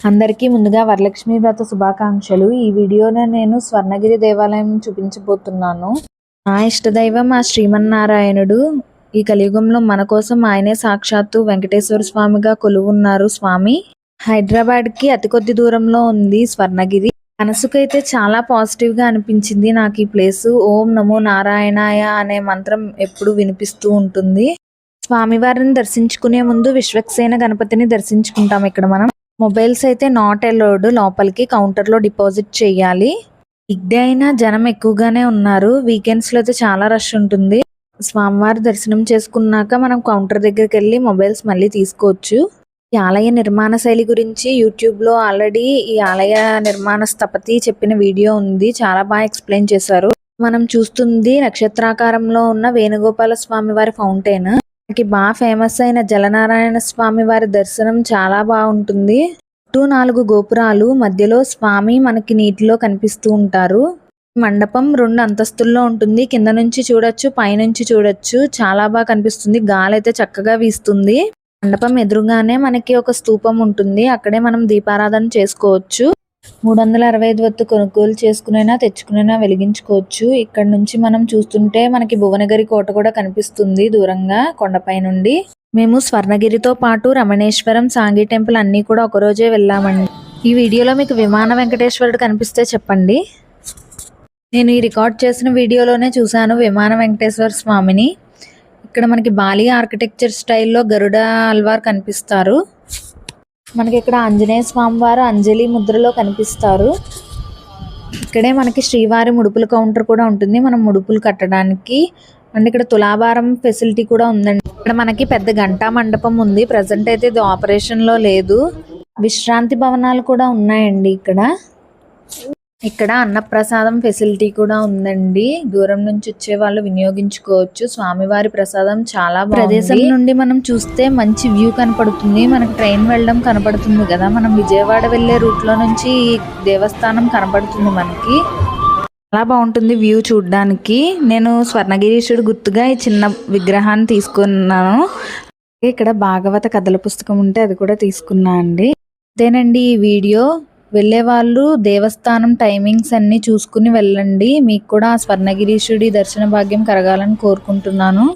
అందరికీ ముందుగా వరలక్ష్మి వ్రత శుభాకాంక్షలు. ఈ వీడియోలో నేను స్వర్ణగిరి దేవాలయం చూపించబోతున్నాను. నా ఇష్టదైవం ఆ శ్రీమన్నారాయణుడు. ఈ కలియుగంలో మన కోసం ఆయనే సాక్షాత్తు వెంకటేశ్వర స్వామిగా కొలువున్నారు. స్వామి హైదరాబాద్కి అతి కొద్ది దూరంలో ఉంది స్వర్ణగిరి. మనసుకైతే చాలా పాజిటివ్గా అనిపించింది నాకు ఈ ప్లేసు. ఓం నమో నారాయణాయ అనే మంత్రం ఎప్పుడు వినిపిస్తూ ఉంటుంది. స్వామివారిని దర్శించుకునే ముందు విశ్వక్సేన గణపతిని దర్శించుకుంటాం. ఇక్కడ మనం మొబైల్స్ అయితే నాట్ అలౌడ్, లోపలికి కౌంటర్లో డిపాజిట్ చేయాలి. వీక్డే అయినా జనం ఎక్కువగానే ఉన్నారు. వీకెండ్స్లో అయితే చాలా రష్ ఉంటుంది. స్వామివారి దర్శనం చేసుకున్నాక మనం కౌంటర్ దగ్గరికి వెళ్ళి మొబైల్స్ మళ్ళీ తీసుకోవచ్చు. ఈ ఆలయ నిర్మాణ శైలి గురించి యూట్యూబ్లో ఆల్రెడీ ఈ ఆలయ నిర్మాణ స్థపతి చెప్పిన వీడియో ఉంది. చాలా బాగా ఎక్స్ప్లెయిన్ చేశారు. మనం చూస్తుంది నక్షత్రాకారంలో ఉన్న వేణుగోపాల స్వామి వారి ఫౌంటైన్. మనకి బాగా ఫేమస్ అయిన జలనారాయణ స్వామి వారి దర్శనం చాలా బాగుంటుంది. 4 గోపురాలు, మధ్యలో స్వామి మనకి నీటిలో కనిపిస్తూ ఉంటారు. మండపం 2 అంతస్తుల్లో ఉంటుంది. కింద నుంచి చూడొచ్చు, పైనుంచి చూడొచ్చు. చాలా బాగా కనిపిస్తుంది. గాలి అయితే చక్కగా వీస్తుంది. మండపం ఎదురుగానే మనకి ఒక స్తూపం ఉంటుంది. అక్కడే మనం దీపారాధన చేసుకోవచ్చు. 365 వత్తు కొనుగోలు చేసుకునైనా తెచ్చుకునైనా వెలిగించుకోవచ్చు. ఇక్కడ నుంచి మనం చూస్తుంటే మనకి భువనగిరి కోట కూడా కనిపిస్తుంది దూరంగా కొండపై నుండి. మేము స్వర్ణగిరితో పాటు రమణేశ్వరం, సాంగి టెంపుల్ అన్నీ కూడా ఒకరోజే వెళ్ళామండి. ఈ వీడియోలో మీకు విమాన వెంకటేశ్వరుడు కనిపిస్తే చెప్పండి. నేను ఈ రికార్డ్ చేసిన వీడియోలోనే చూశాను విమాన వెంకటేశ్వర స్వామిని. ఇక్కడ మనకి బాలి ఆర్కిటెక్చర్ స్టైల్లో గరుడ అల్వార్ కనిపిస్తారు. మనకి ఇక్కడ ఆంజనేయ స్వామి వారు అంజలి ముద్రలో కనిపిస్తారు. ఇక్కడే మనకి శ్రీవారి ముడుపుల కౌంటర్ కూడా ఉంటుంది, మనం ముడుపులు కట్టడానికి. అండ్ ఇక్కడ తులాభారం ఫెసిలిటీ కూడా ఉందండి. ఇక్కడ మనకి పెద్ద గంటా మండపం ఉంది. ప్రజెంట్ అయితే ఇది ఆపరేషన్లో లేదు. విశ్రాంతి భవనాలు కూడా ఉన్నాయండి. ఇక్కడ అన్నప్రసాదం ఫెసిలిటీ కూడా ఉందండి. దూరం నుంచి వచ్చే వాళ్ళు వినియోగించుకోవచ్చు. స్వామివారి ప్రసాదం చాలా ప్రదేశం నుండి మనం చూస్తే మంచి వ్యూ కనపడుతుంది. మనకి ట్రైన్ వెళ్ళడం కనపడుతుంది కదా, మనం విజయవాడ వెళ్ళే రూట్లో నుంచి దేవస్థానం కనపడుతుంది మనకి. చాలా బాగుంటుంది వ్యూ చూడడానికి. నేను స్వర్ణగిరీశుడు గుర్తుగా ఈ చిన్న విగ్రహాన్ని తీసుకున్నాను. ఇక్కడ భాగవత కథల పుస్తకం ఉంటే అది కూడా తీసుకున్నా అండి. అంతేనండి ఈ వీడియో. వెళ్ళే వాళ్ళు దేవస్థానం టైమింగ్స్ అన్నీ చూసుకుని వెళ్ళండి. మీకు కూడా ఆ స్వర్ణగిరీశుడి దర్శన భాగ్యం కలగాలని కోరుకుంటున్నాను.